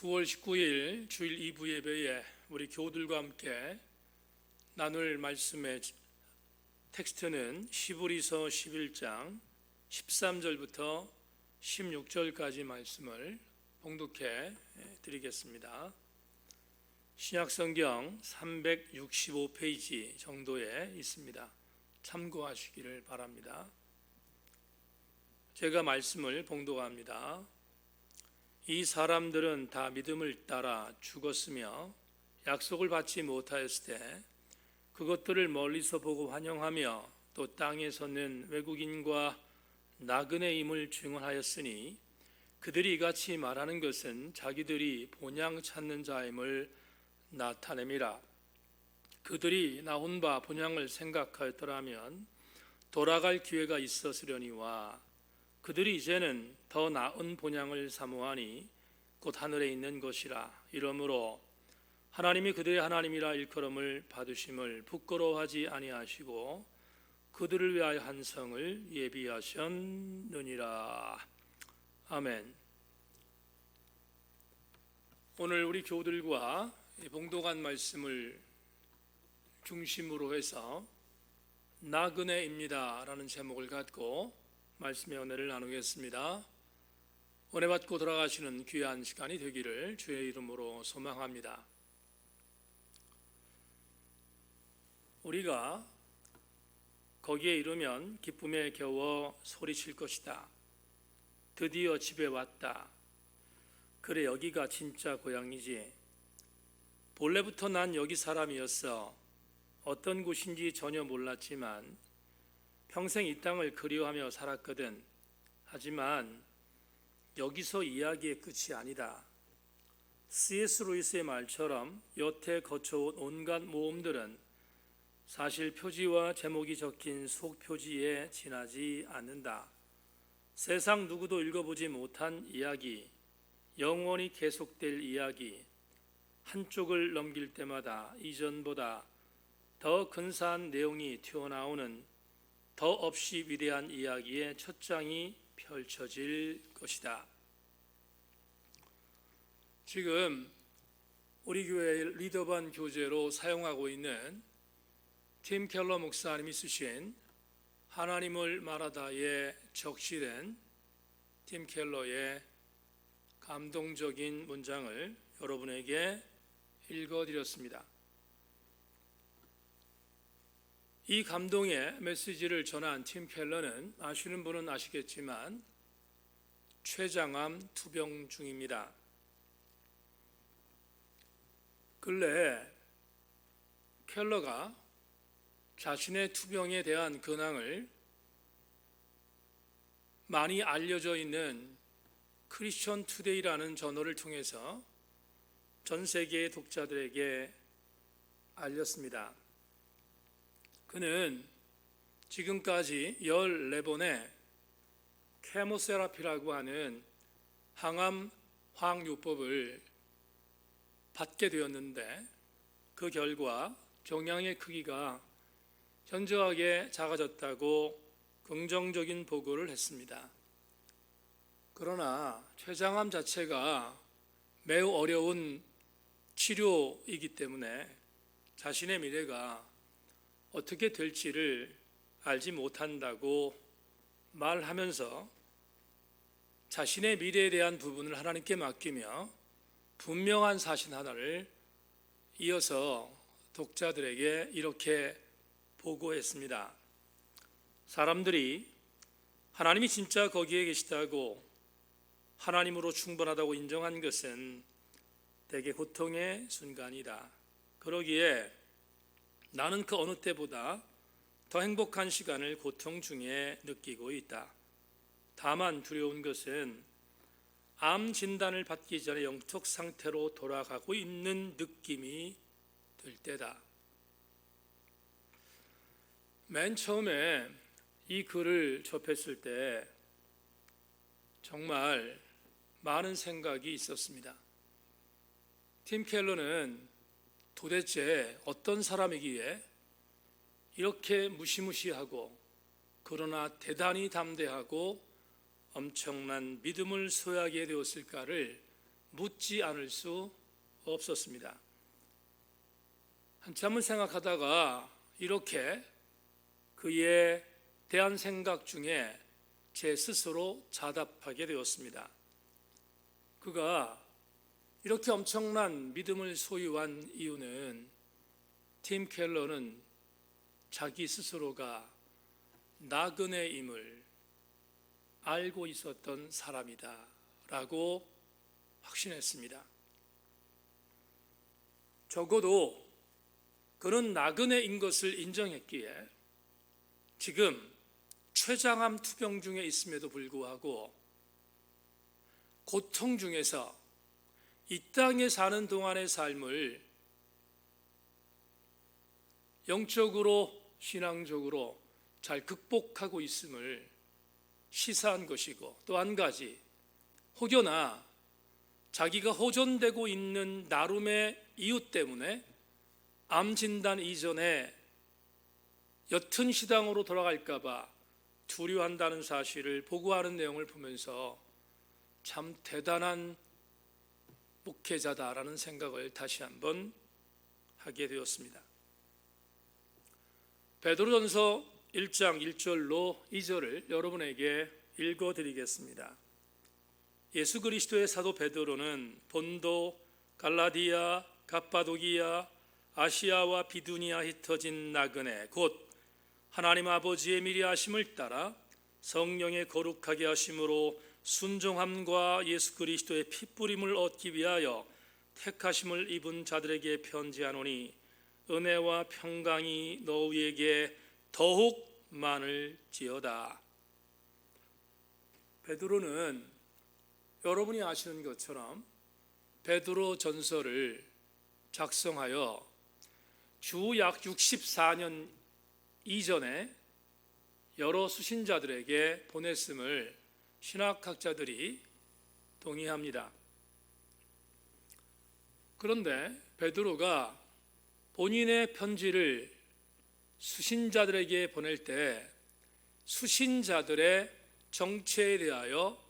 9월 19일 주일 2부 예배에 우리 교우들과 함께 나눌 말씀의 텍스트는 히브리서 11장 13절부터 16절까지 말씀을 봉독해 드리겠습니다. 신약성경 365페이지 정도에 있습니다. 참고하시기를 바랍니다. 제가 말씀을 봉독합니다. 이 사람들은 다 믿음을 따라 죽었으며 약속을 받지 못하였을 때 그것들을 멀리서 보고 환영하며 또 땅에 서는 외국인과 나그네임을 증언하였으니 그들이 이같이 말하는 것은 자기들이 본향 찾는 자임을 나타냄이라. 그들이 나온 바 본향을 생각하였더라면 돌아갈 기회가 있었으려니와 그들이 이제는 더 나은 본향을 사모하니 곧 하늘에 있는 것이라. 이러므로 하나님이 그들의 하나님이라 일컬음을 받으심을 부끄러워하지 아니하시고 그들을 위하여 한 성을 예비하셨느니라. 아멘. 오늘 우리 교우들과 봉독한 말씀을 중심으로 해서 나그네입니다 라는 제목을 갖고 말씀의 은혜를 나누겠습니다. 은혜 받고 돌아가시는 귀한 시간이 되기를 주의 이름으로 소망합니다. 우리가 거기에 이르면 기쁨에 겨워 소리칠 것이다. 드디어 집에 왔다. 그래, 여기가 진짜 고향이지. 본래부터 난 여기 사람이었어. 어떤 곳인지 전혀 몰랐지만 평생 이 땅을 그리워하며 살았거든. 하지만 여기서 이야기의 끝이 아니다. C.S. 루이스의 말처럼 여태 거쳐온 온갖 모험들은 사실 표지와 제목이 적힌 속 표지에 지나지 않는다. 세상 누구도 읽어보지 못한 이야기, 영원히 계속될 이야기, 한쪽을 넘길 때마다 이전보다 더 근사한 내용이 튀어나오는 더 없이 위대한 이야기의 첫 장이 펼쳐질 것이다. 지금 우리 교회 리더반 교재로 사용하고 있는 팀 켈러 목사님이 쓰신 하나님을 말하다에 적시된 팀 켈러의 감동적인 문장을 여러분에게 읽어드렸습니다. 이 감동의 메시지를 전한 팀 켈러는 아시는 분은 아시겠지만 췌장암 투병 중입니다. 근래 켈러가 자신의 투병에 대한 근황을 많이 알려져 있는 크리스천 투데이라는 저널을 통해서 전 세계의 독자들에게 알렸습니다. 그는 지금까지 14번의 케모세라피라고 하는 항암 항요법을 받게 되었는데 그 결과 종양의 크기가 현저하게 작아졌다고 긍정적인 보고를 했습니다. 그러나 췌장암 자체가 매우 어려운 치료이기 때문에 자신의 미래가 어떻게 될지를 알지 못한다고 말하면서 자신의 미래에 대한 부분을 하나님께 맡기며 분명한 사실 하나를 이어서 독자들에게 이렇게 보고했습니다. 사람들이 하나님이 진짜 거기에 계시다고 하나님으로 충분하다고 인정한 것은 대개 고통의 순간이다. 그러기에 나는 그 어느 때보다 더 행복한 시간을 고통 중에 느끼고 있다. 다만 두려운 것은 암 진단을 받기 전에 영적 상태로 돌아가고 있는 느낌이 들 때다. 맨 처음에 이 글을 접했을 때 정말 많은 생각이 있었습니다. 팀 켈러는 도대체 어떤 사람이기에 이렇게 무시무시하고 그러나 대단히 담대하고 엄청난 믿음을 소유하게 되었을까를 묻지 않을 수 없었습니다. 한참을 생각하다가 이렇게 그에 대한 생각 중에 제 스스로 자답하게 되었습니다. 그가 이렇게 엄청난 믿음을 소유한 이유는 팀 켈러는 자기 스스로가 나그네임을 알고 있었던 사람이다 라고 확신했습니다. 적어도 그는 나그네인 것을 인정했기에 지금 췌장암 투병 중에 있음에도 불구하고 고통 중에서 이 땅에 사는 동안의 삶을 영적으로 신앙적으로 잘 극복하고 있음을 시사한 것이고, 또 한 가지 혹여나 자기가 호전되고 있는 나름의 이유 때문에 암 진단 이전에 옅은 시당으로 돌아갈까 봐 두려워한다는 사실을 보고하는 내용을 보면서 참 대단한 목회자다라는 생각을 다시 한번 하게 되었습니다. 베드로전서 1장 1절로 2절을 여러분에게 읽어드리겠습니다. 예수 그리스도의 사도 베드로는 본도, 갈라디아, 갑바도기아, 아시아와 비두니아 흩어진 나그네 곧 하나님 아버지의 미리 하심을 따라 성령의 거룩하게 하심으로 순종함과 예수 그리스도의 피뿌림을 얻기 위하여 택하심을 입은 자들에게 편지하노니 은혜와 평강이 너희에게 더욱 많을지어다. 베드로는 여러분이 아시는 것처럼 베드로 전서를 작성하여 주 약 64년 이전에 여러 수신자들에게 보냈음을 신학학자들이 동의합니다. 그런데 베드로가 본인의 편지를 수신자들에게 보낼 때 수신자들의 정체에 대하여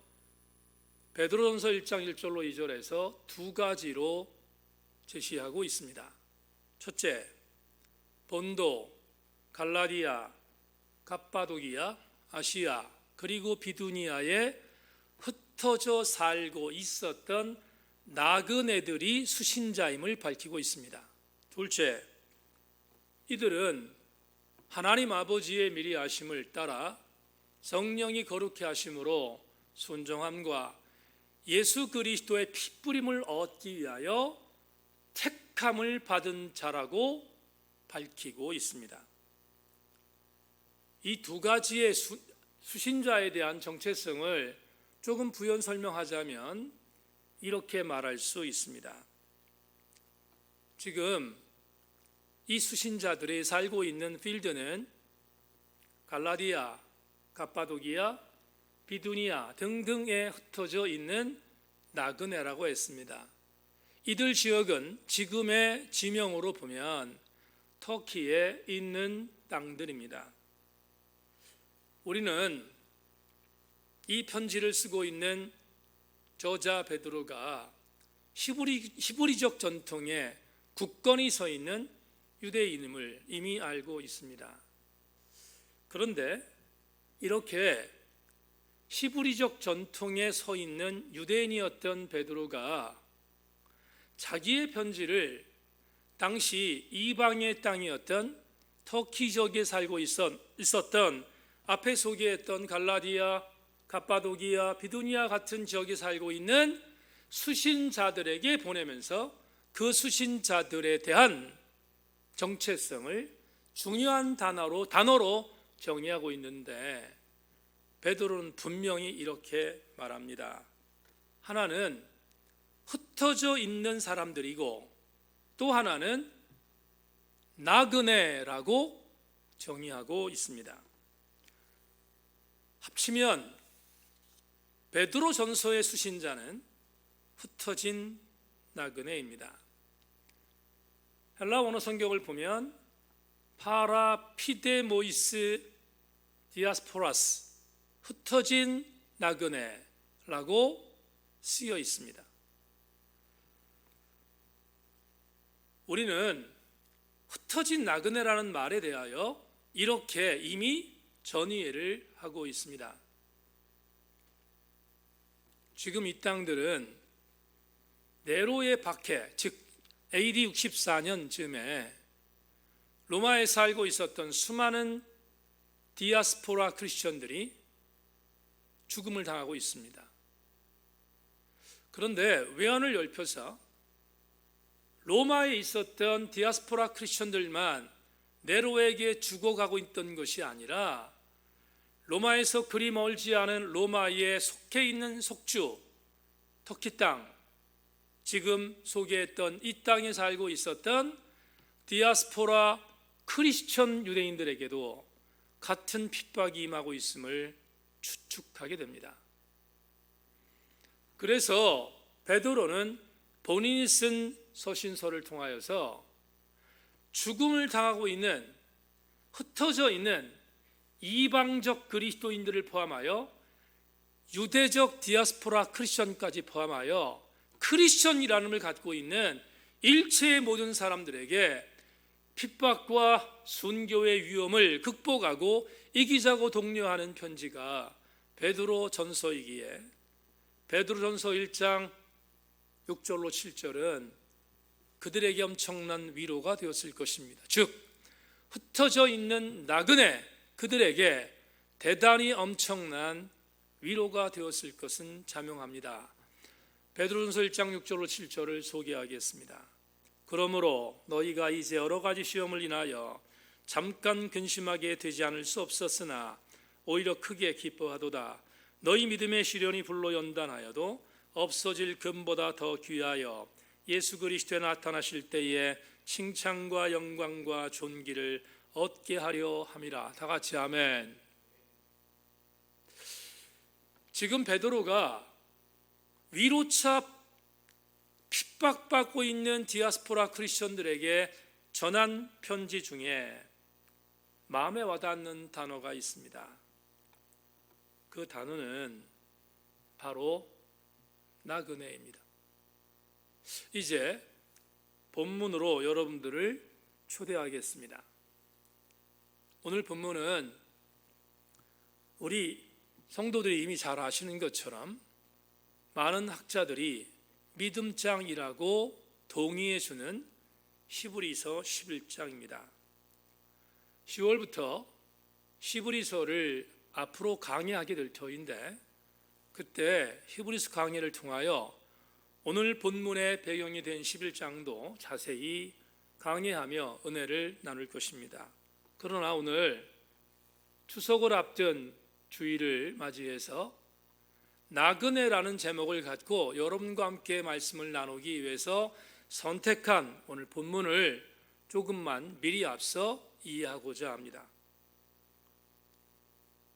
베드로전서 1장 1절로 2절에서 두 가지로 제시하고 있습니다. 첫째, 본도, 갈라디아, 갑바도기아, 아시아 그리고 비두니아에 흩어져 살고 있었던 나그네들이 수신자임을 밝히고 있습니다. 둘째, 이들은 하나님 아버지의 미리 하심을 따라 성령이 거룩해 하심으로 순종함과 예수 그리스도의 피뿌림을 얻기 위하여 택함을 받은 자라고 밝히고 있습니다. 이 두 가지의 수신자에 대한 정체성을 조금 부연 설명하자면 이렇게 말할 수 있습니다. 지금 이 수신자들이 살고 있는 필드는 갈라디아, 갑바도기아, 비두니아 등등에 흩어져 있는 나그네라고 했습니다. 이들 지역은 지금의 지명으로 보면 터키에 있는 땅들입니다. 우리는 이 편지를 쓰고 있는 저자 베드로가 히브리적 전통에 굳건히 서 있는 유대인임을 이미 알고 있습니다. 그런데 이렇게 히브리적 전통에 서 있는 유대인이었던 베드로가 자기의 편지를 당시 이방의 땅이었던 터키 지역에 살고 있었던 앞에 소개했던 갈라디아, 갑바도기아, 비두니아 같은 지역에 살고 있는 수신자들에게 보내면서 그 수신자들에 대한 정체성을 중요한 단어로 정의하고 있는데 베드로는 분명히 이렇게 말합니다. 하나는 흩어져 있는 사람들이고 또 하나는 나그네라고 정의하고 있습니다. 합치면 베드로 전서의 수신자는 흩어진 나그네입니다. 헬라 원어 성경을 보면 파라피데모이스 디아스포라스 흩어진 나그네라고 쓰여 있습니다. 우리는 흩어진 나그네라는 말에 대하여 이렇게 이미 전이해를 하고 있습니다. 지금 이 땅들은 네로의 박해, 즉 AD 64년쯤에 로마에 살고 있었던 수많은 디아스포라 크리스천들이 죽음을 당하고 있습니다. 그런데 외환을 넓혀서 로마에 있었던 디아스포라 크리스천들만 네로에게 죽어가고 있던 것이 아니라 로마에서 그리 멀지 않은 로마에 속해 있는 속주, 터키 땅, 지금 소개했던 이 땅에 살고 있었던 디아스포라 크리스천 유대인들에게도 같은 핍박이 임하고 있음을 추측하게 됩니다. 그래서 베드로는 본인이 쓴 서신서를 통하여서 죽음을 당하고 있는, 흩어져 있는 이방적 그리스도인들을 포함하여 유대적 디아스포라 크리스천까지 포함하여 크리스천이라는 걸 갖고 있는 일체의 모든 사람들에게 핍박과 순교의 위험을 극복하고 이기자고 독려하는 편지가 베드로 전서이기에 베드로 전서 1장 6절로 7절은 그들에게 엄청난 위로가 되었을 것입니다. 즉 흩어져 있는 나그네 그들에게 대단히 엄청난 위로가 되었을 것은 자명합니다. 베드로전서 1장 6절로 7절을 소개하겠습니다. 그러므로 너희가 이제 여러 가지 시험을 인하여 잠깐 근심하게 되지 않을 수 없었으나 오히려 크게 기뻐하도다. 너희 믿음의 시련이 불로 연단하여도 없어질 금보다 더 귀하여 예수 그리스도에 나타나실 때에 칭찬과 영광과 존귀를 얻게 하려 함이라. 다 같이 아멘. 지금 베드로가 위로차 핍박받고 있는 디아스포라 크리스천들에게 전한 편지 중에 마음에 와닿는 단어가 있습니다. 그 단어는 바로 나그네입니다. 이제 본문으로 여러분들을 초대하겠습니다. 오늘 본문은 우리 성도들이 이미 잘 아시는 것처럼 많은 학자들이 믿음장이라고 동의해 주는 히브리서 11장입니다. 10월부터 히브리서를 앞으로 강의하게 될 터인데 그때 히브리서 강의를 통하여 오늘 본문의 배경이 된 11장도 자세히 강의하며 은혜를 나눌 것입니다. 그러나 오늘 추석을 앞둔 주일을 맞이해서 나그네라는 제목을 갖고 여러분과 함께 말씀을 나누기 위해서 선택한 오늘 본문을 조금만 미리 앞서 이해하고자 합니다.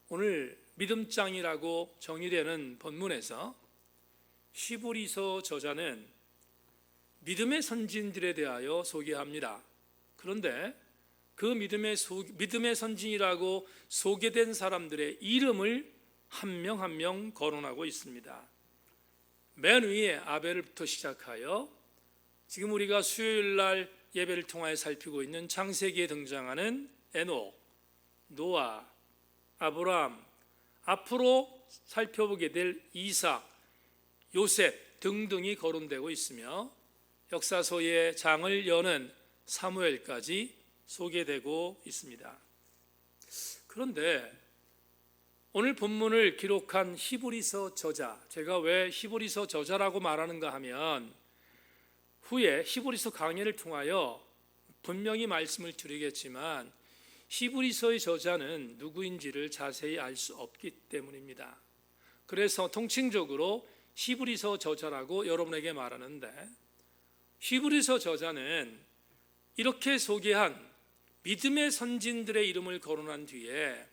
오늘 믿음장이라고 정의되는 본문에서 히브리서 저자는 믿음의 선진들에 대하여 소개합니다. 그런데 그 믿음의 선진이라고 소개된 사람들의 이름을 한 명 한 명 거론하고 있습니다. 맨 위에 아벨부터 시작하여 지금 우리가 수요일 날 예배를 통하여 살피고 있는 창세기에 등장하는 에녹, 노아, 아브라함, 앞으로 살펴보게 될 이삭, 요셉 등등이 거론되고 있으며 역사서의 장을 여는 사무엘까지 소개되고 있습니다. 그런데 오늘 본문을 기록한 히브리서 저자, 제가 왜 히브리서 저자라고 말하는가 하면 후에 히브리서 강의를 통하여 분명히 말씀을 드리겠지만 히브리서의 저자는 누구인지를 자세히 알 수 없기 때문입니다. 그래서 통칭적으로 히브리서 저자라고 여러분에게 말하는데 히브리서 저자는 이렇게 소개한 믿음의 선진들의 이름을 거론한 뒤에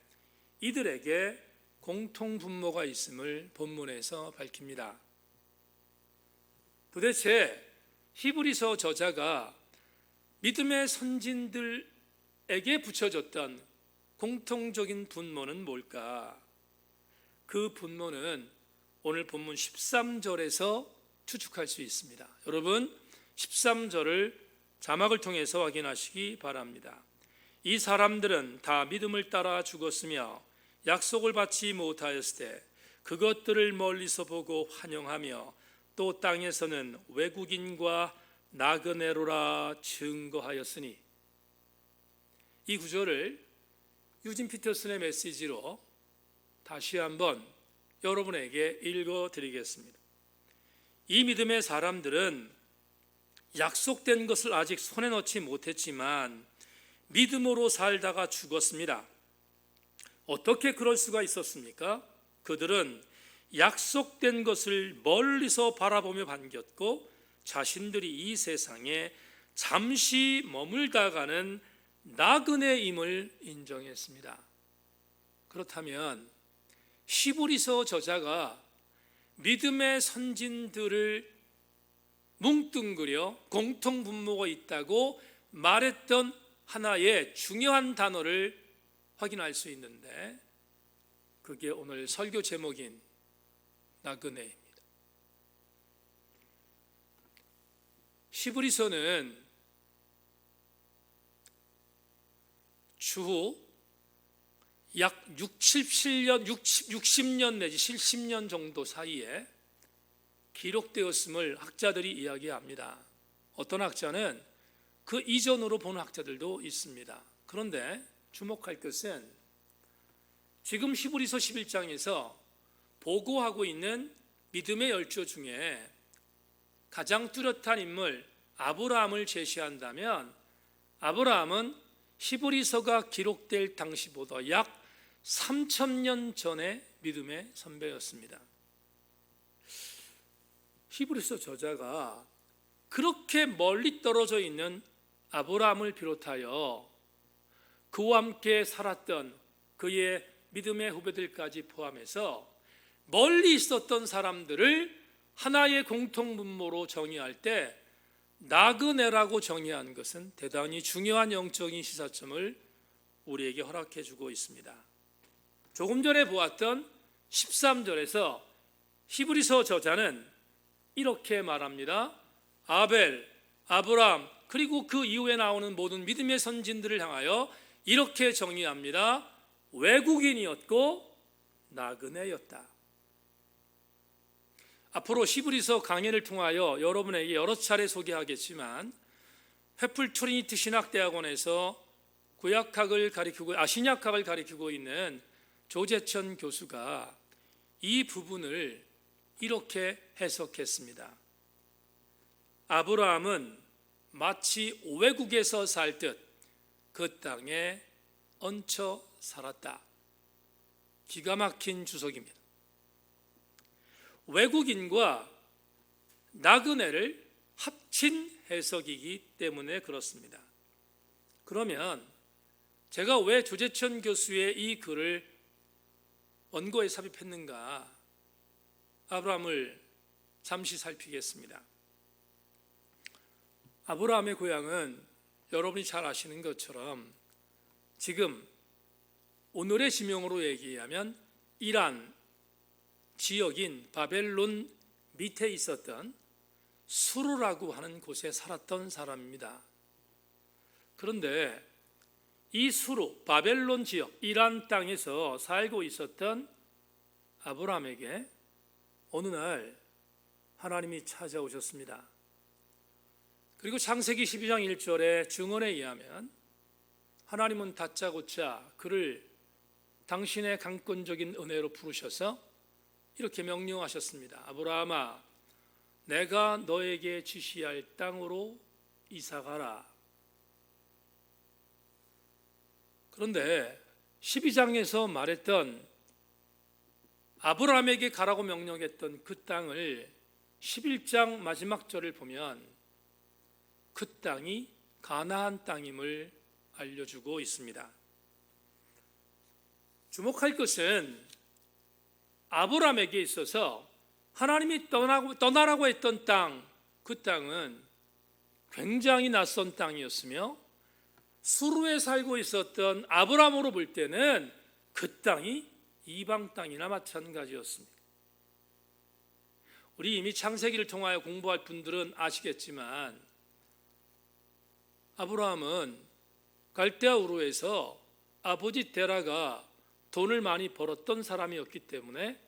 이들에게 공통 분모가 있음을 본문에서 밝힙니다. 도대체 히브리서 저자가 믿음의 선진들에게 붙여졌던 공통적인 분모는 뭘까? 그 분모는 오늘 본문 13절에서 추측할 수 있습니다. 여러분 13절을 자막을 통해서 확인하시기 바랍니다. 이 사람들은 다 믿음을 따라 죽었으며 약속을 받지 못하였을 때 그것들을 멀리서 보고 환영하며 또 땅에서는 외국인과 나그네로라 증거하였으니. 이 구절을 유진 피터슨의 메시지로 다시 한번 여러분에게 읽어드리겠습니다. 이 믿음의 사람들은 약속된 것을 아직 손에 넣지 못했지만 믿음으로 살다가 죽었습니다. 어떻게 그럴 수가 있었습니까? 그들은 약속된 것을 멀리서 바라보며 반겼고 자신들이 이 세상에 잠시 머물다가는 나그네임을 인정했습니다. 그렇다면 히브리서 저자가 믿음의 선진들을 뭉뚱그려 공통분모가 있다고 말했던 하나의 중요한 단어를 확인할 수 있는데 그게 오늘 설교 제목인 나그네입니다. 히브리서는 추후 약 60년 내지 70년 정도 사이에 기록되었음을 학자들이 이야기합니다. 어떤 학자는 그 이전으로 보는 학자들도 있습니다. 그런데 주목할 것은 지금 히브리서 11장에서 보고하고 있는 믿음의 열조 중에 가장 뚜렷한 인물 아브라함을 제시한다면 아브라함은 히브리서가 기록될 당시보다 약 3000년 전의 믿음의 선배였습니다. 히브리서 저자가 그렇게 멀리 떨어져 있는 아브라함을 비롯하여 그와 함께 살았던 그의 믿음의 후배들까지 포함해서 멀리 있었던 사람들을 하나의 공통분모로 정의할 때 나그네라고 정의한 것은 대단히 중요한 영적인 시사점을 우리에게 허락해 주고 있습니다. 조금 전에 보았던 13절에서 히브리서 저자는 이렇게 말합니다. 아벨, 아브라함 그리고 그 이후에 나오는 모든 믿음의 선진들을 향하여 이렇게 정의합니다. 외국인이었고 나그네였다. 앞으로 히브리서 강해를 통하여 여러분에게 여러 차례 소개하겠지만 회풀 트리니티 신학대학원에서 신약학을 가리키고 있는 조재천 교수가 이 부분을 이렇게 해석했습니다. 아브라함은 마치 외국에서 살듯 그 땅에 얹혀 살았다. 기가 막힌 주석입니다. 외국인과 나그네를 합친 해석이기 때문에 그렇습니다. 그러면 제가 왜 조재천 교수의 이 글을 원고에 삽입했는가? 아브라함을 잠시 살피겠습니다. 아브라함의 고향은 여러분이 잘 아시는 것처럼 지금 오늘의 지명으로 얘기하면 이란 지역인 바벨론 밑에 있었던 수르라고 하는 곳에 살았던 사람입니다. 그런데 이 수르, 바벨론 지역, 이란 땅에서 살고 있었던 아브라함에게 어느 날 하나님이 찾아오셨습니다. 그리고 창세기 12장 1절의 증언에 의하면 하나님은 다짜고짜 그를 당신의 강권적인 은혜로 부르셔서 이렇게 명령하셨습니다. 아브라함아, 내가 너에게 지시할 땅으로 이사가라. 그런데 12장에서 말했던 아브라함에게 가라고 명령했던 그 땅을 11장 마지막 절을 보면 그 땅이 가나안 땅임을 알려주고 있습니다. 주목할 것은 아브라함에게 있어서 하나님이 떠나라고 했던 땅, 그 땅은 굉장히 낯선 땅이었으며 수르에 살고 있었던 아브라함으로 볼 때는 그 땅이 이방 땅이나 마찬가지였습니다. 우리 이미 창세기를 통하여 공부할 분들은 아시겠지만 아브라함은 갈대아 우르에서 아버지 데라가 돈을 많이 벌었던 사람이었기 때문에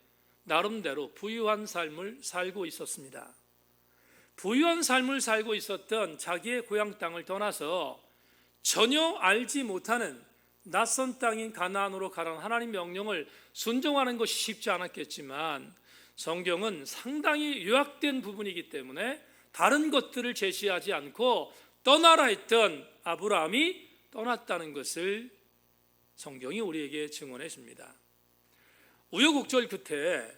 나름대로 부유한 삶을 살고 있었습니다. 부유한 삶을 살고 있었던 자기의 고향 땅을 떠나서 전혀 알지 못하는 낯선 땅인 가나안으로 가라는 하나님 명령을 순종하는 것이 쉽지 않았겠지만 성경은 상당히 요약된 부분이기 때문에 다른 것들을 제시하지 않고 떠나라 했던 아브라함이 떠났다는 것을 성경이 우리에게 증언해 줍니다. 우여곡절 끝에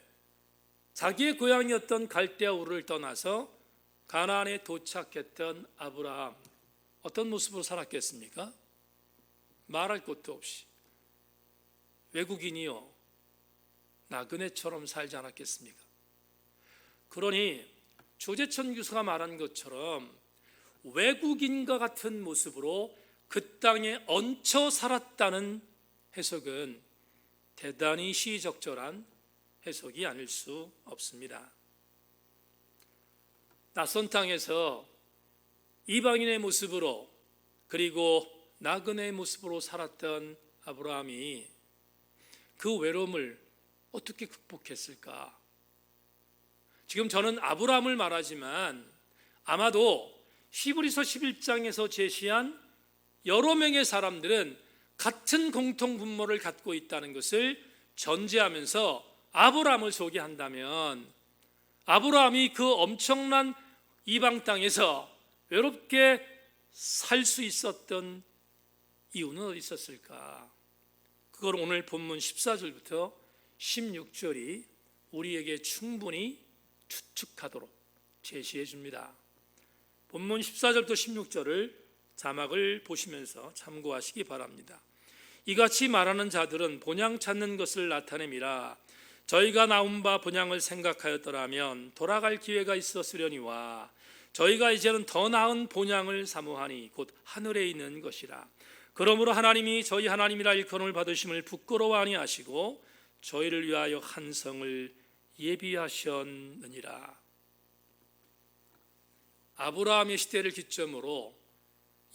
자기의 고향이었던 갈대아 우르를 떠나서 가나안에 도착했던 아브라함, 어떤 모습으로 살았겠습니까? 말할 것도 없이 외국인이요 나그네처럼 살지 않았겠습니까? 그러니 조재천 교수가 말한 것처럼 외국인과 같은 모습으로 그 땅에 얹혀 살았다는 해석은 대단히 시의적절한 해석이 아닐 수 없습니다. 낯선 땅에서 이방인의 모습으로 그리고 나그네의 모습으로 살았던 아브라함이 그 외로움을 어떻게 극복했을까? 지금 저는 아브라함을 말하지만 아마도 히브리서 11장에서 제시한 여러 명의 사람들은 같은 공통 분모를 갖고 있다는 것을 전제하면서 아브라함을 소개한다면 아브라함이 그 엄청난 이방 땅에서 외롭게 살 수 있었던 이유는 어디 있었을까? 그걸 오늘 본문 14절부터 16절이 우리에게 충분히 추측하도록 제시해 줍니다. 본문 14절부터 16절을 자막을 보시면서 참고하시기 바랍니다. 이같이 말하는 자들은 본향 찾는 것을 나타내미라. 저희가 나온 바 본향을 생각하였더라면 돌아갈 기회가 있었으려니와 저희가 이제는 더 나은 본향을 사모하니 곧 하늘에 있는 것이라. 그러므로 하나님이 저희 하나님이라 일컬음을 받으심을 부끄러워 아니하시고 저희를 위하여 한 성을 예비하셨느니라. 아브라함의 시대를 기점으로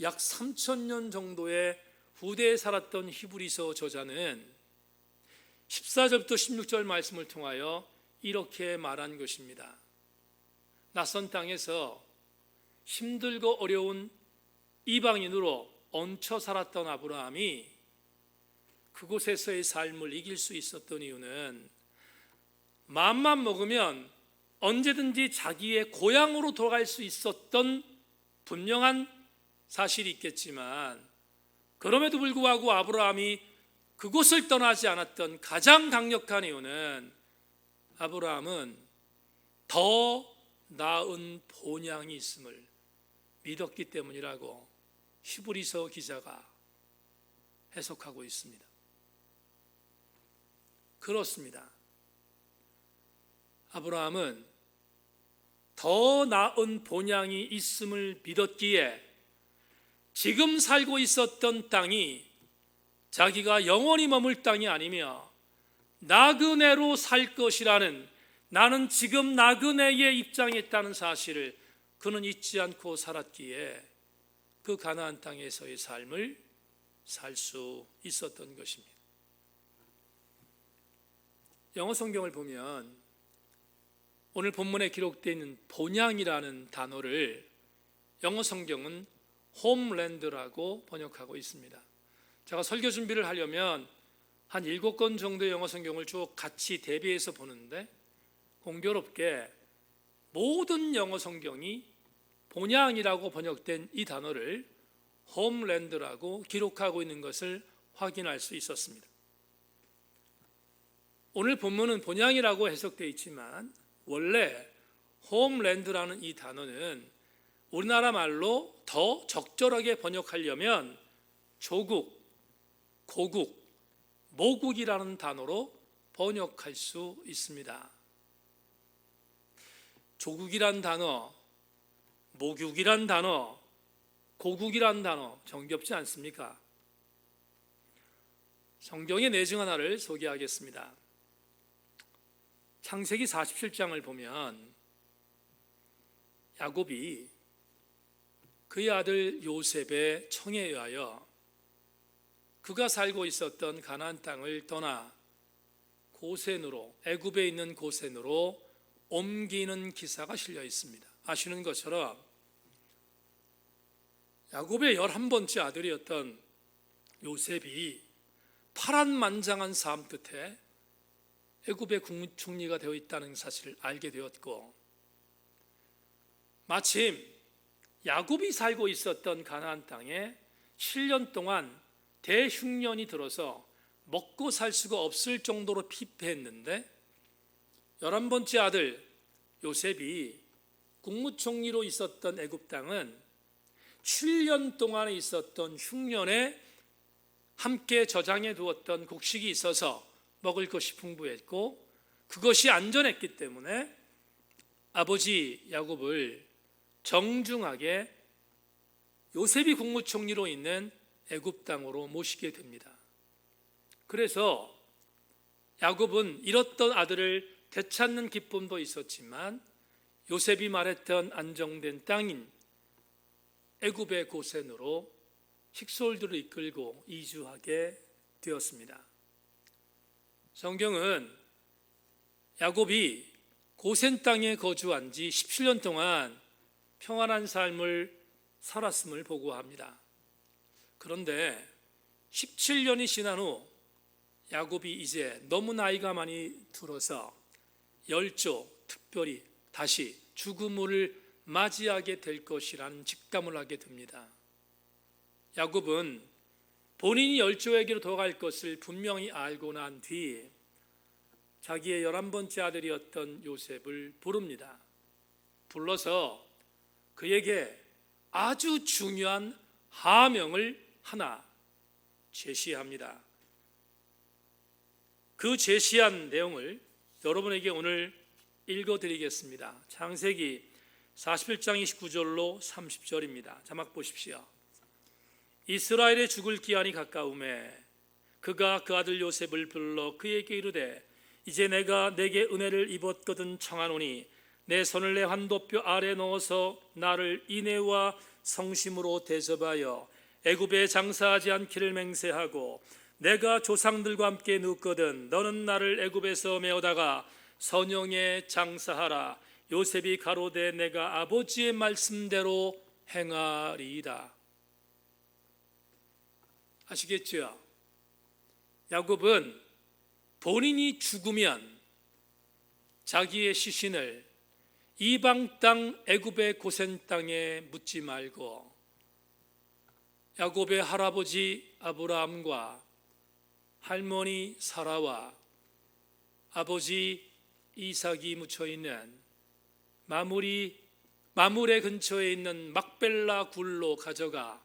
약 3,000년 정도의 후대에 살았던 히브리서 저자는 14절부터 16절 말씀을 통하여 이렇게 말한 것입니다. 낯선 땅에서 힘들고 어려운 이방인으로 얹혀 살았던 아브라함이 그곳에서의 삶을 이길 수 있었던 이유는 마음만 먹으면 언제든지 자기의 고향으로 돌아갈 수 있었던 분명한 사실이 있겠지만 그럼에도 불구하고 아브라함이 그곳을 떠나지 않았던 가장 강력한 이유는 아브라함은 더 나은 본향이 있음을 믿었기 때문이라고 히브리서 기자가 해석하고 있습니다. 그렇습니다. 아브라함은 더 나은 본향이 있음을 믿었기에 지금 살고 있었던 땅이 자기가 영원히 머물 땅이 아니며 나그네로 살 것이라는, 나는 지금 나그네의 입장에 있다는 사실을 그는 잊지 않고 살았기에 그 가나안 땅에서의 삶을 살 수 있었던 것입니다. 영어 성경을 보면 오늘 본문에 기록되어 있는 본향이라는 단어를 영어 성경은 홈랜드라고 번역하고 있습니다. 제가 설교 준비를 하려면 한 7권 정도의 영어 성경을 쭉 같이 대비해서 보는데 공교롭게 모든 영어 성경이 본향이라고 번역된 이 단어를 홈랜드라고 기록하고 있는 것을 확인할 수 있었습니다. 오늘 본문은 본향이라고 해석되어 있지만 원래 홈랜드라는 이 단어는 우리나라 말로 더 적절하게 번역하려면 조국, 고국, 모국이라는 단어로 번역할 수 있습니다. 조국이란 단어, 모국이란 단어, 고국이란 단어 정겹지 않습니까? 성경의 내증 하나를 소개하겠습니다. 창세기 47장을 보면 야곱이 그의 아들 요셉의 청에 의하여 그가 살고 있었던 가나안 땅을 떠나 고센으로, 애굽에 있는 고센으로 옮기는 기사가 실려 있습니다. 아시는 것처럼 야곱의 11번째 아들이었던 요셉이 파란만장한 삶 끝에 애굽의 국무총리가 되어 있다는 사실을 알게 되었고, 마침 야곱이 살고 있었던 가나안 땅에 7년 동안 대흉년이 들어서 먹고 살 수가 없을 정도로 피폐했는데 11번째 아들 요셉이 국무총리로 있었던 애굽 땅은 7년 동안에 있었던 흉년에 함께 저장해 두었던 곡식이 있어서 먹을 것이 풍부했고, 그것이 안전했기 때문에 아버지 야곱을 정중하게 요셉이 국무총리로 있는 애굽 땅으로 모시게 됩니다. 그래서 야곱은 잃었던 아들을 되찾는 기쁨도 있었지만 요셉이 말했던 안정된 땅인 애굽의 고센으로 식솔들을 이끌고 이주하게 되었습니다. 성경은 야곱이 고센 땅에 거주한 지 17년 동안 평안한 삶을 살았음을 보고합니다. 그런데 17년이 지난 후 야곱이 이제 너무 나이가 많이 들어서 열조, 특별히 다시 죽음을 맞이하게 될 것이라는 직감을 하게 됩니다. 야곱은 본인이 열조에게로 돌아갈 것을 분명히 알고 난 뒤 자기의 11번째 아들이었던 요셉을 부릅니다. 불러서 그에게 아주 중요한 하명을 하나 제시합니다. 그 제시한 내용을 여러분에게 오늘 읽어드리겠습니다. 창세기 41장 29절로 30절입니다. 자막 보십시오. 이스라엘의 죽을 기한이 가까우매 그가 그 아들 요셉을 불러 그에게 이르되 이제 내가 내게 은혜를 입었거든 청하노니 내 손을 내 환도뼈 아래 넣어서 나를 인애와 성심으로 대접하여 애굽에 장사하지 않기를 맹세하고 내가 조상들과 함께 눕거든 너는 나를 애굽에서 메어다가 선영에 장사하라. 요셉이 가로되 내가 아버지의 말씀대로 행하리이다. 아시겠죠? 야곱은 본인이 죽으면 자기의 시신을 이방 땅 애굽의 고센 땅에 묻지 말고 야곱의 할아버지 아브라함과 할머니 사라와 아버지 이삭이 묻혀 있는 마물의 근처에 있는 막벨라 굴로 가져가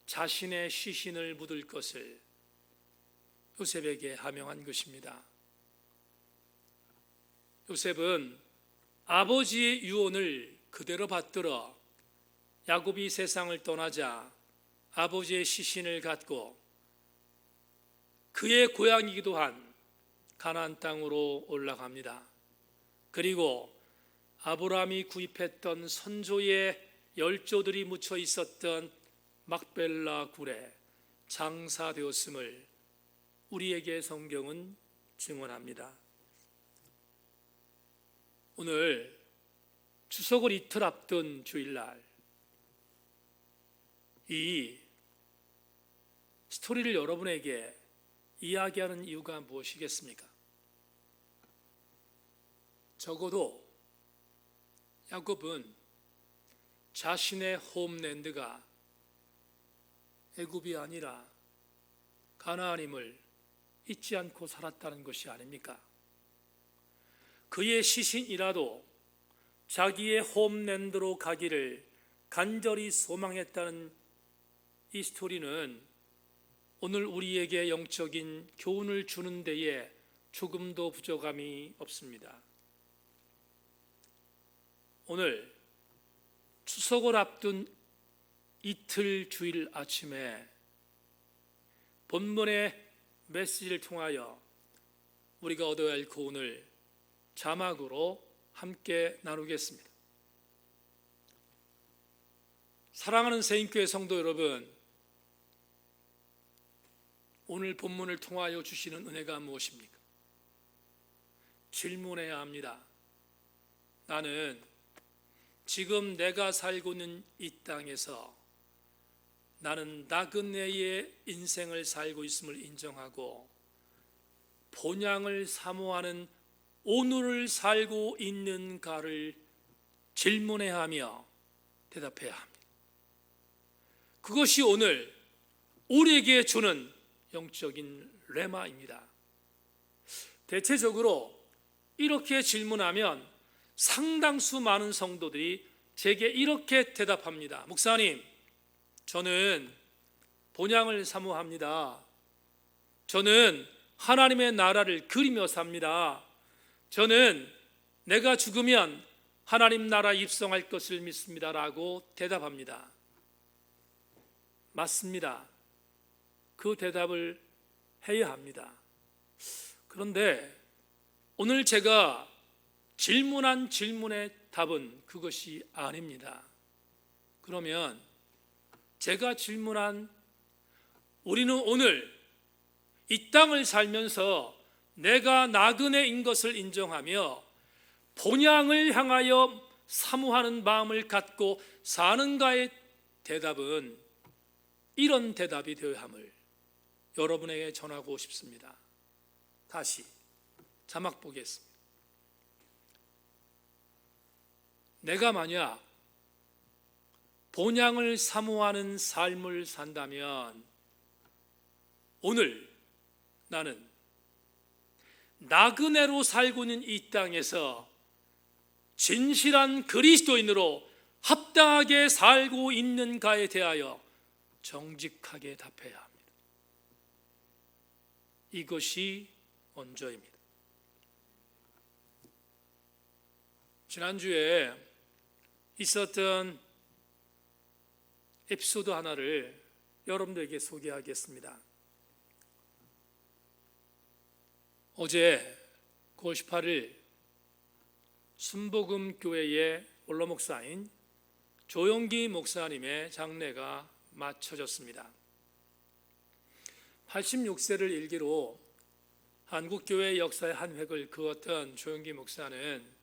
자신의 시신을 묻을 것을 요셉에게 하명한 것입니다. 요셉은 아버지의 유언을 그대로 받들어 야곱이 세상을 떠나자 아버지의 시신을 갖고 그의 고향이기도 한 가나안 땅으로 올라갑니다. 그리고 아브라함이 구입했던 선조의 열조들이 묻혀 있었던 막벨라 굴에 장사되었음을 우리에게 성경은 증언합니다. 오늘 추석을 이틀 앞둔 주일날 이 스토리를 여러분에게 이야기하는 이유가 무엇이겠습니까? 적어도 야곱은 자신의 홈랜드가 애굽이 아니라 가나안임을 잊지 않고 살았다는 것이 아닙니까? 그의 시신이라도 자기의 홈랜드로 가기를 간절히 소망했다는 이 스토리는 오늘 우리에게 영적인 교훈을 주는 데에 조금도 부족함이 없습니다. 오늘 추석을 앞둔 이틀 주일 아침에 본문의 메시지를 통하여 우리가 얻어야 할 교훈을 자막으로 함께 나누겠습니다. 사랑하는 세인교회 성도 여러분, 오늘 본문을 통하여 주시는 은혜가 무엇입니까? 질문해야 합니다. 나는 지금 내가 살고 있는 이 땅에서 나는 나그네의 인생을 살고 있음을 인정하고 본향을 사모하는 오늘을 살고 있는가를 질문해야 하며 대답해야 합니다. 그것이 오늘 우리에게 주는 영적인 레마입니다. 대체적으로 이렇게 질문하면 상당수 많은 성도들이 제게 이렇게 대답합니다. 목사님, 저는 본향을 사모합니다. 저는 하나님의 나라를 그리며 삽니다. 저는 내가 죽으면 하나님 나라 입성할 것을 믿습니다 라고 대답합니다. 맞습니다. 그 대답을 해야 합니다. 그런데 오늘 제가 질문한 질문의 답은 그것이 아닙니다. 그러면 제가 질문한 우리는 오늘 이 땅을 살면서 내가 나그네인 것을 인정하며 본향을 향하여 사모하는 마음을 갖고 사는가의 대답은 이런 대답이 되어야 함을 여러분에게 전하고 싶습니다. 다시 자막 보겠습니다. 내가 만약 본향을 사모하는 삶을 산다면 오늘 나는 나그네로 살고 있는 이 땅에서 진실한 그리스도인으로 합당하게 살고 있는가에 대하여 정직하게 답해야 합니다. 이것이 먼저입니다. 지난주에 있었던 에피소드 하나를 여러분들에게 소개하겠습니다. 어제 9월 18일 순복음교회의 원로 목사인 조용기 목사님의 장례가 마쳐졌습니다. 86세를 일기로 한국교회 역사의 한 획을 그었던 조용기 목사는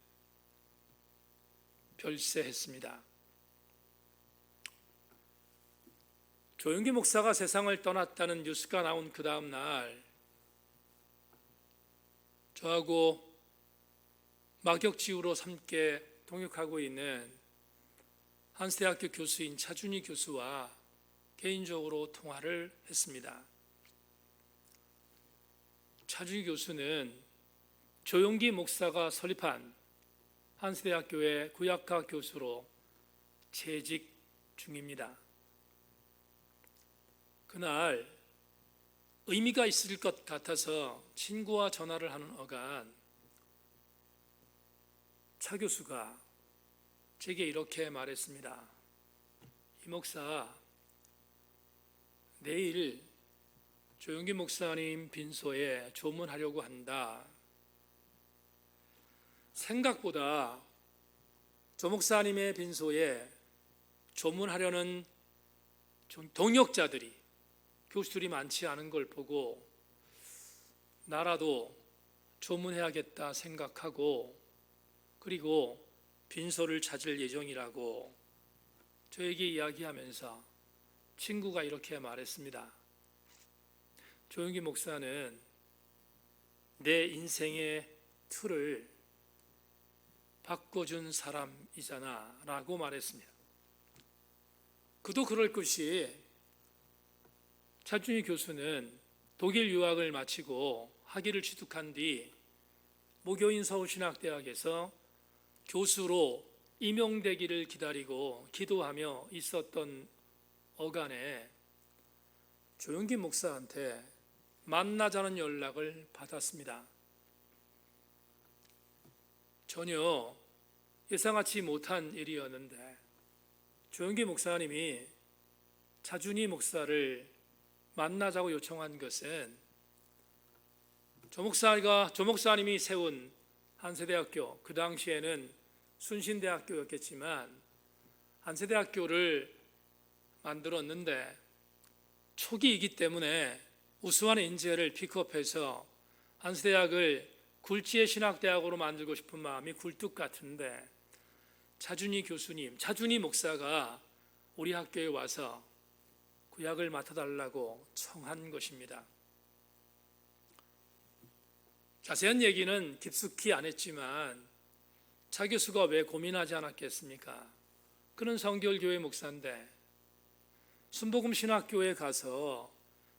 별세했습니다. 조용기 목사가 세상을 떠났다는 뉴스가 나온 그 다음 날 저하고 막역지우로 함께 동역하고 있는 한스대학교 교수인 차준희 교수와 개인적으로 통화를 했습니다. 차준희 교수는 조용기 목사가 설립한 한스대학교의 구약학 교수로 재직 중입니다. 그날 의미가 있을 것 같아서 친구와 전화를 하는 어간 차 교수가 제게 이렇게 말했습니다. 이 목사, 내일 조용기 목사님 빈소에 조문하려고 한다. 생각보다 조 목사님의 빈소에 조문하려는 동역자들이 교수들이 많지 않은 걸 보고 나라도 조문해야겠다 생각하고 그리고 빈소를 찾을 예정이라고 저에게 이야기하면서 친구가 이렇게 말했습니다. 조용기 목사는 내 인생의 틀을 바꿔준 사람이잖아 라고 말했습니다. 그도 그럴 것이 차준희 교수는 독일 유학을 마치고 학위를 취득한 뒤 모교인 서울신학대학에서 교수로 임용되기를 기다리고 기도하며 있었던 어간에 조용기 목사한테 만나자는 연락을 받았습니다. 전혀 예상하지 못한 일이었는데 조용기 목사님이 차준희 목사를 만나자고 요청한 것은 조 목사님이 세운 한세대학교, 그 당시에는 순신대학교였겠지만 한세대학교를 만들었는데 초기이기 때문에 우수한 인재를 픽업해서 한스대학을 굴지의 신학대학으로 만들고 싶은 마음이 굴뚝 같은데 차준희 교수님, 차준희 목사가 우리 학교에 와서 구약을 맡아달라고 청한 것입니다. 자세한 얘기는 깊숙이 안 했지만 차 교수가 왜 고민하지 않았겠습니까? 그는 성결교회 목사인데 순복음 신학교에 가서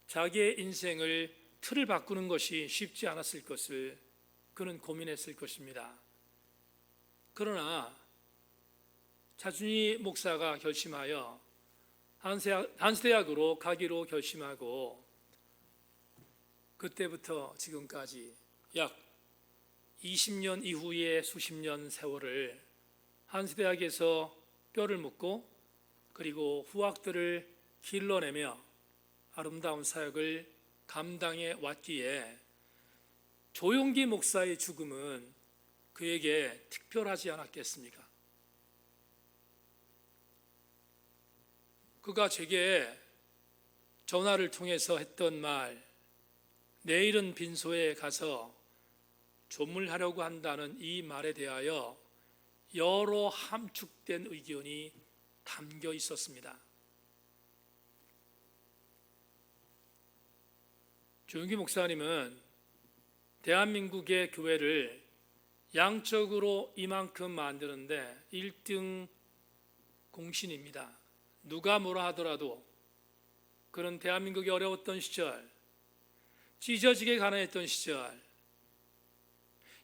자기의 인생을 틀을 바꾸는 것이 쉽지 않았을 것을 그는 고민했을 것입니다. 그러나 차준희 목사가 결심하여 한스대학으로 가기로 결심하고 그때부터 지금까지 약 20년 이후의 수십 년 세월을 한스대학에서 뼈를 묻고 그리고 후학들을 길러내며 아름다운 사역을 감당해 왔기에 조용기 목사의 죽음은 그에게 특별하지 않았겠습니까? 그가 제게 전화를 통해서 했던 말, 내일은 빈소에 가서 조문하려고 한다는 이 말에 대하여 여러 함축된 의견이 담겨 있었습니다. 조용기 목사님은 대한민국의 교회를 양적으로 이만큼 만드는데 1등 공신입니다. 누가 뭐라 하더라도 그런 대한민국이 어려웠던 시절, 찢어지게 가난했던 시절,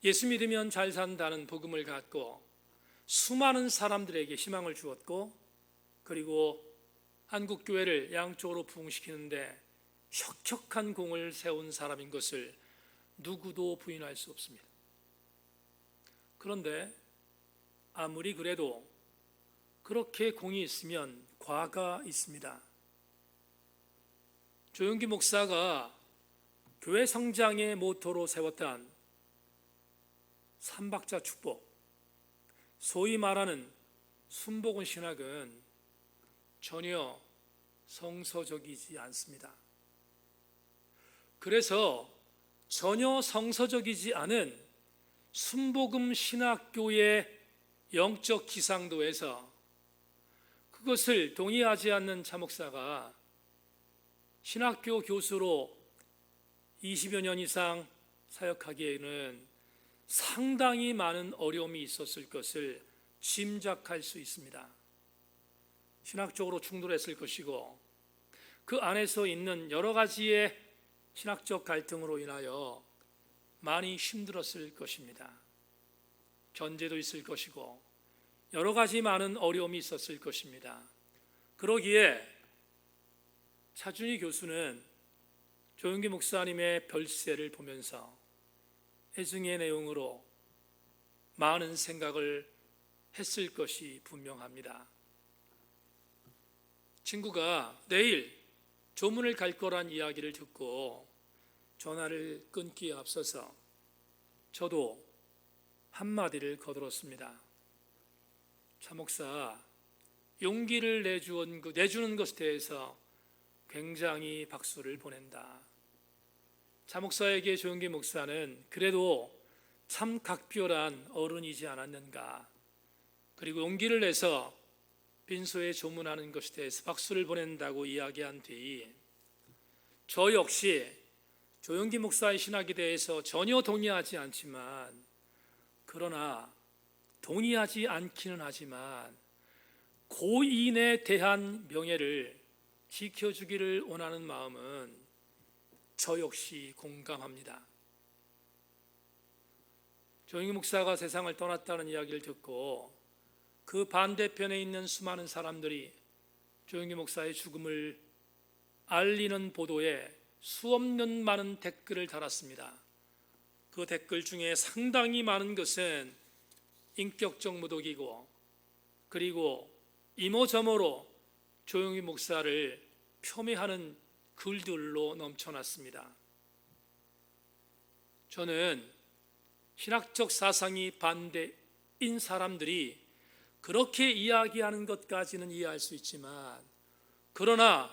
예수 믿으면 잘 산다는 복음을 갖고 수많은 사람들에게 희망을 주었고 그리고 한국교회를 양쪽으로 부흥시키는데 혁혁한 공을 세운 사람인 것을 누구도 부인할 수 없습니다. 그런데 아무리 그래도 그렇게 공이 있으면 과가 있습니다. 조용기 목사가 교회 성장의 모토로 세웠던 삼박자 축복, 소위 말하는 순복음 신학은 전혀 성서적이지 않습니다. 그래서 전혀 성서적이지 않은 순복음 신학교의 영적 기상도에서 그것을 동의하지 않는 차 목사가 신학교 교수로 20여 년 이상 사역하기에는 상당히 많은 어려움이 있었을 것을 짐작할 수 있습니다. 신학적으로 충돌했을 것이고 그 안에서 있는 여러 가지의 신학적 갈등으로 인하여 많이 힘들었을 것입니다. 견제도 있을 것이고 여러 가지 많은 어려움이 있었을 것입니다. 그러기에 차준희 교수는 조용기 목사님의 별세를 보면서 애증의 내용으로 많은 생각을 했을 것이 분명합니다. 친구가 내일 조문을 갈 거란 이야기를 듣고 전화를 끊기에 앞서서 저도 한마디를 거들었습니다. 차 목사, 용기를 내주는 것에 대해서 굉장히 박수를 보낸다. 차 목사에게 조용기 목사는 그래도 참 각별한 어른이지 않았는가. 그리고 용기를 내서 빈소에 조문하는 것에 대해서 박수를 보낸다고 이야기한 뒤 저 역시 조용기 목사의 신학에 대해서 전혀 동의하지 않지만 그러나 동의하지 않기는 하지만 고인에 대한 명예를 지켜주기를 원하는 마음은 저 역시 공감합니다. 조용기 목사가 세상을 떠났다는 이야기를 듣고 그 반대편에 있는 수많은 사람들이 조용기 목사의 죽음을 알리는 보도에 수없는 많은 댓글을 달았습니다. 그 댓글 중에 상당히 많은 것은 인격적 모독이고 그리고 이모저모로 조용기 목사를 폄훼하는 글들로 넘쳐났습니다. 저는 신학적 사상이 반대인 사람들이 그렇게 이야기하는 것까지는 이해할 수 있지만 그러나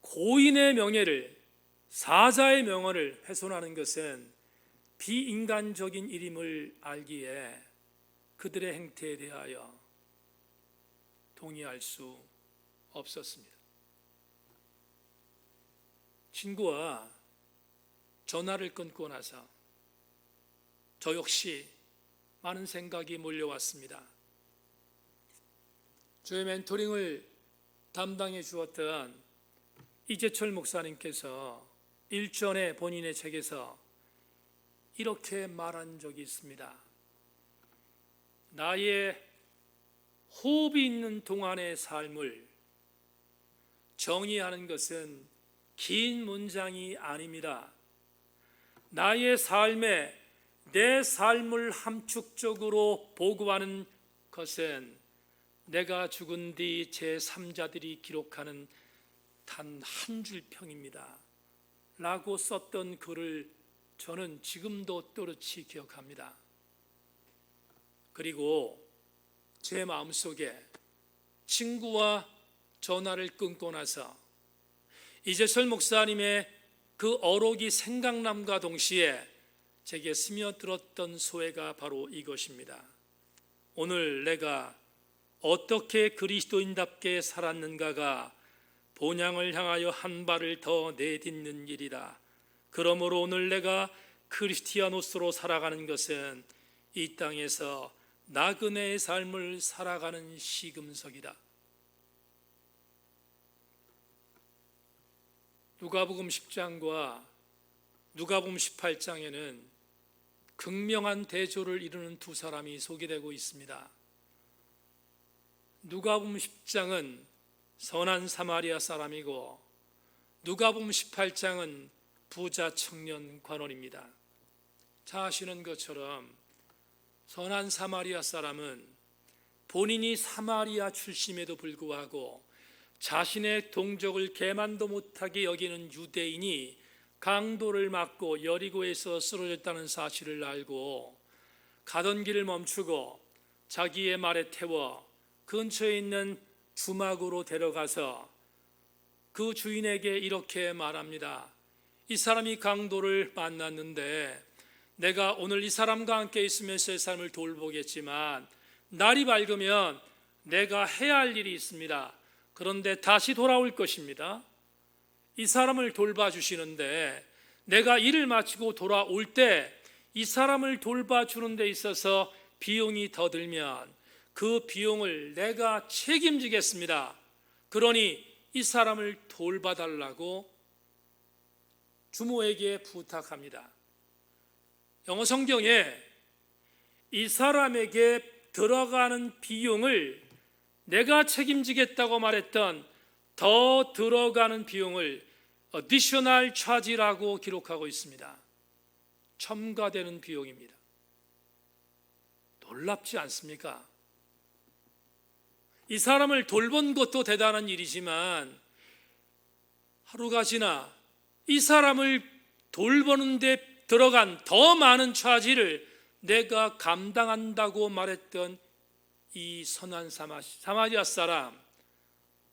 고인의 명예를, 사자의 명언을 훼손하는 것은 비인간적인 일임을 알기에 그들의 행태에 대하여 동의할 수 없었습니다. 친구와 전화를 끊고 나서 저 역시 많은 생각이 몰려왔습니다. 저의 멘토링을 담당해 주었던 이재철 목사님께서 일전에 본인의 책에서 이렇게 말한 적이 있습니다. 나의 호흡이 있는 동안의 삶을 정의하는 것은 긴 문장이 아닙니다. 나의 삶에 내 삶을 함축적으로 보고하는 것은 내가 죽은 뒤 제3자들이 기록하는 단 한 줄 평입니다 라고 썼던 글을 저는 지금도 또렷이 기억합니다. 그리고 제 마음속에 친구와 전화를 끊고 나서 이재철 목사님의 그 어록이 생각남과 동시에 제게 스며들었던 소회가 바로 이것입니다. 오늘 내가 어떻게 그리스도인답게 살았는가가 본향을 향하여 한 발을 더 내딛는 일이라. 그러므로 오늘 내가 크리스티아노스로 살아가는 것은 이 땅에서 나그네의 삶을 살아가는 시금석이다. 누가복음 10장과 누가복음 18장에는 극명한 대조를 이루는 두 사람이 소개되고 있습니다. 누가복음 10장은 선한 사마리아 사람이고 누가복음 18장은 부자 청년 관원입니다. 잘 아시는 것처럼 선한 사마리아 사람은 본인이 사마리아 출신임에도 불구하고 자신의 동족을 개만도 못하게 여기는 유대인이 강도를 맞고 여리고에서 쓰러졌다는 사실을 알고 가던 길을 멈추고 자기의 말에 태워 근처에 있는 주막으로 데려가서 그 주인에게 이렇게 말합니다. 이 사람이 강도를 만났는데 내가 오늘 이 사람과 함께 있으면서 이 삶을 돌보겠지만 날이 밝으면 내가 해야 할 일이 있습니다. 그런데 다시 돌아올 것입니다. 이 사람을 돌봐주시는데 내가 일을 마치고 돌아올 때 이 사람을 돌봐주는 데 있어서 비용이 더 들면 그 비용을 내가 책임지겠습니다. 그러니 이 사람을 돌봐달라고 주모에게 부탁합니다. 영어 성경에 이 사람에게 들어가는 비용을 내가 책임지겠다고 말했던 더 들어가는 비용을 additional charge라고 기록하고 있습니다. 첨가되는 비용입니다. 놀랍지 않습니까? 이 사람을 돌본 것도 대단한 일이지만 하루가 지나 이 사람을 돌보는 데 들어간 더 많은 차지를 내가 감당한다고 말했던 이 선한 사마리아 사람,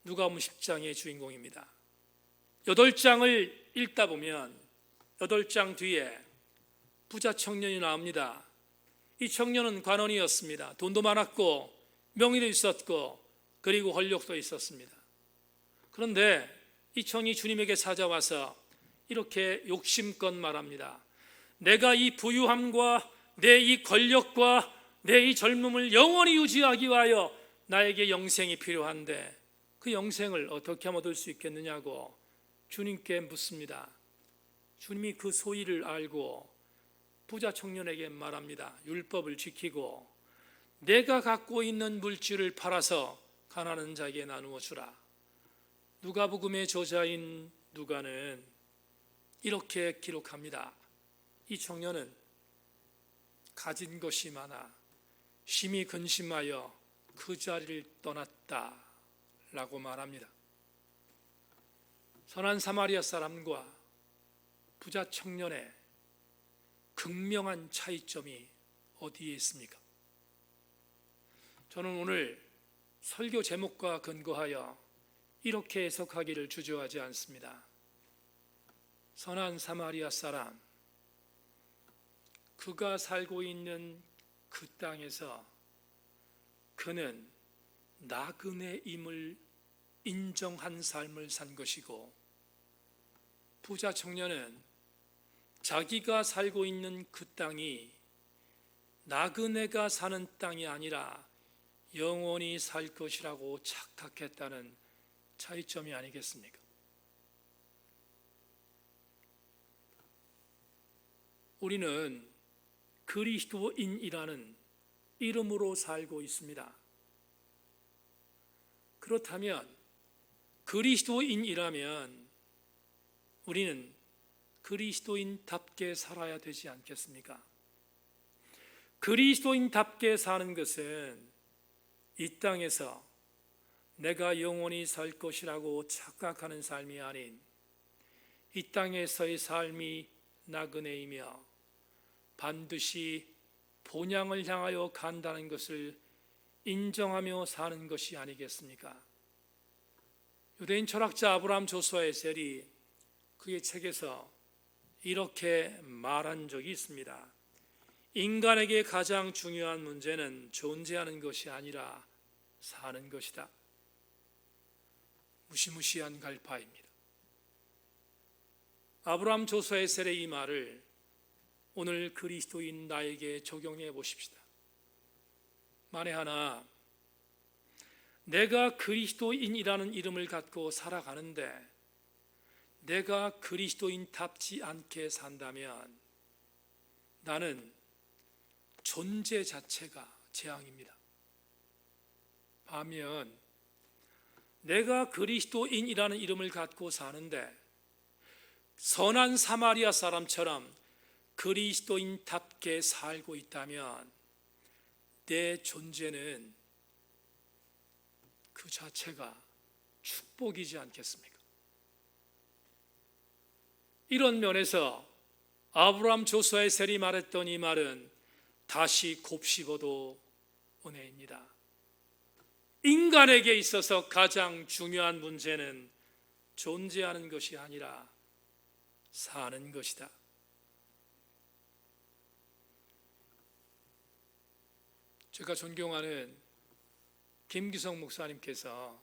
누가복음 10장의 주인공입니다. 8장을 읽다 보면 8장 뒤에 부자 청년이 나옵니다. 이 청년은 관원이었습니다. 돈도 많았고 명예도 있었고 그리고 권력도 있었습니다. 그런데 이 청이 주님에게 찾아와서 이렇게 욕심껏 말합니다. 내가 이 부유함과 내 이 권력과 내 이 젊음을 영원히 유지하기 위하여 나에게 영생이 필요한데 그 영생을 어떻게 하면 얻을 수 있겠느냐고 주님께 묻습니다. 주님이 그 소리를 알고 부자 청년에게 말합니다. 율법을 지키고 내가 갖고 있는 물질을 팔아서 가난한 자에게 나누어 주라. 누가복음의 저자인 누가는 이렇게 기록합니다. 이 청년은 가진 것이 많아 심히 근심하여 그 자리를 떠났다 라고 말합니다. 선한 사마리아 사람과 부자 청년의 극명한 차이점이 어디에 있습니까? 저는 오늘 설교 제목과 근거하여 이렇게 해석하기를 주저하지 않습니다. 선한 사마리아 사람, 그가 살고 있는 그 땅에서 그는 나그네임을 인정한 삶을 산 것이고, 부자 청년은 자기가 살고 있는 그 땅이 나그네가 사는 땅이 아니라 영원히 살 것이라고 착각했다는 차이점이 아니겠습니까? 우리는 그리스도인이라는 이름으로 살고 있습니다. 그렇다면 그리스도인이라면 우리는 그리스도인답게 살아야 되지 않겠습니까? 그리스도인답게 사는 것은 이 땅에서 내가 영원히 살 것이라고 착각하는 삶이 아닌 이 땅에서의 삶이 나그네이며 반드시 본향을 향하여 간다는 것을 인정하며 사는 것이 아니겠습니까? 유대인 철학자 아브라함 조수아 에셀이 그의 책에서 이렇게 말한 적이 있습니다. 인간에게 가장 중요한 문제는 존재하는 것이 아니라 사는 것이다. 무시무시한 갈파입니다. 아브라함 조수아 에셀의 이 말을 오늘 그리스도인 나에게 적용해 보십시다. 만에 하나 내가 그리스도인이라는 이름을 갖고 살아가는데 내가 그리스도인답지 않게 산다면 나는 존재 자체가 재앙입니다. 반면 내가 그리스도인이라는 이름을 갖고 사는데 선한 사마리아 사람처럼 그리스도인답게 살고 있다면 내 존재는 그 자체가 축복이지 않겠습니까? 이런 면에서 아브라함 조수아 에셀이 말했던 이 말은 다시 곱씹어도 은혜입니다. 인간에게 있어서 가장 중요한 문제는 존재하는 것이 아니라 사는 것이다. 제가 존경하는 김기성 목사님께서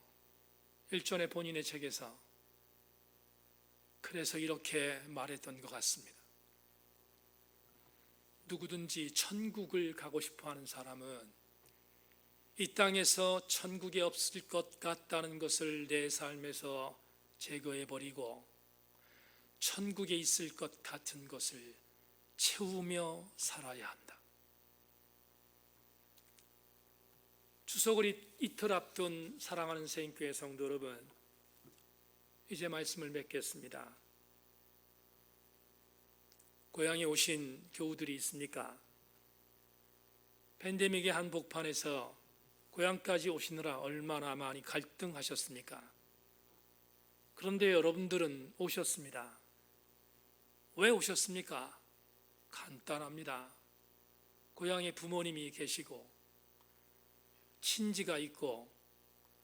일전에 본인의 책에서 그래서 이렇게 말했던 것 같습니다. 누구든지 천국을 가고 싶어하는 사람은 이 땅에서 천국에 없을 것 같다는 것을 내 삶에서 제거해버리고 천국에 있을 것 같은 것을 채우며 살아야 한다. 추석을 이틀 앞둔 사랑하는 새인교회 성도 여러분, 이제 말씀을 맺겠습니다. 고향에 오신 교우들이 있습니까? 팬데믹의 한복판에서 고향까지 오시느라 얼마나 많이 갈등하셨습니까? 그런데 여러분들은 오셨습니다. 왜 오셨습니까? 간단합니다. 고향에 부모님이 계시고 친지가 있고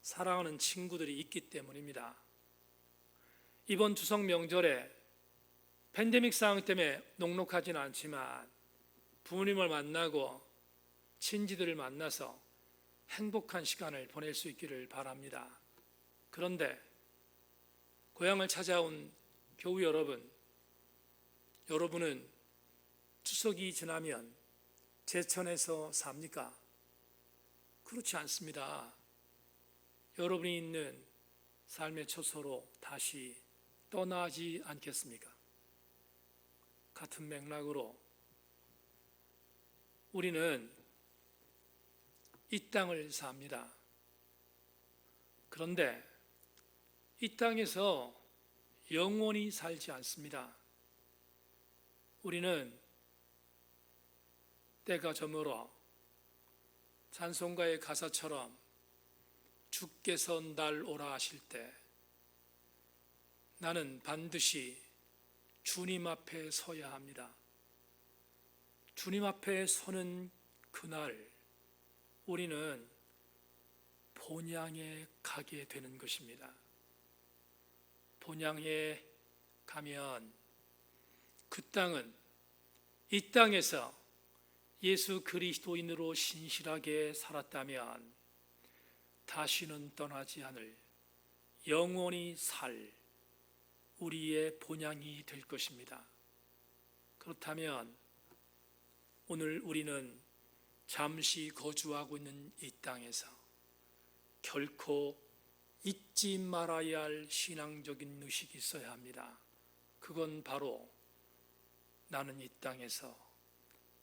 사랑하는 친구들이 있기 때문입니다. 이번 추석 명절에 팬데믹 상황 때문에 녹록하지는 않지만 부모님을 만나고 친지들을 만나서 행복한 시간을 보낼 수 있기를 바랍니다. 그런데 고향을 찾아온 교우 여러분은 추석이 지나면 제천에서 삽니까? 그렇지 않습니다. 여러분이 있는 삶의 처소로 다시 떠나지 않겠습니까? 같은 맥락으로 우리는 이 땅을 삽니다. 그런데 이 땅에서 영원히 살지 않습니다. 우리는 때가 저물어 찬송가의 가사처럼 주께서 날 오라 하실 때 나는 반드시 주님 앞에 서야 합니다. 주님 앞에 서는 그날 우리는 본향에 가게 되는 것입니다. 본향에 가면 그 땅은 이 땅에서 예수 그리스도인으로 신실하게 살았다면 다시는 떠나지 않을 영원히 살 우리의 본향이 될 것입니다. 그렇다면 오늘 우리는 잠시 거주하고 있는 이 땅에서 결코 잊지 말아야 할 신앙적인 의식이 있어야 합니다. 그건 바로 나는 이 땅에서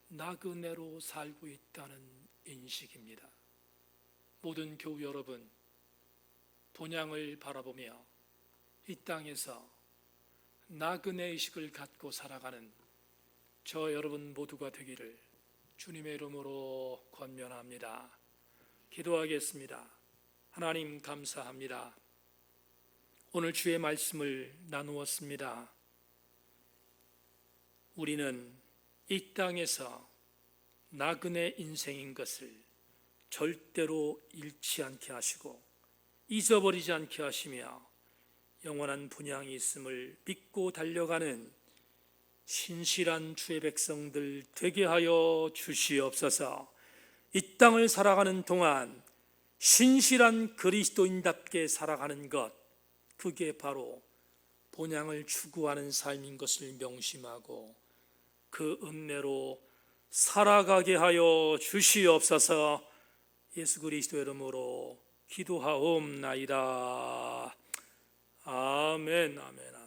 나그네로 살고 있다는 인식입니다. 모든 교우 여러분, 본향을 바라보며 이 땅에서 나그네 의식을 갖고 살아가는 저 여러분 모두가 되기를 주님의 이름으로 권면합니다. 기도하겠습니다. 하나님 감사합니다. 오늘 주의 말씀을 나누었습니다. 우리는 이 땅에서 나그네 인생인 것을 절대로 잃지 않게 하시고 잊어버리지 않게 하시며 영원한 분향이 있음을 믿고 달려가는 신실한 주의 백성들 되게 하여 주시옵소서. 이 땅을 살아가는 동안 신실한 그리스도인답게 살아가는 것, 그게 바로 본향을 추구하는 삶인 것을 명심하고 그 은혜로 살아가게 하여 주시옵소서. 예수 그리스도의 이름으로 기도하옵나이다. 아멘, 아멘.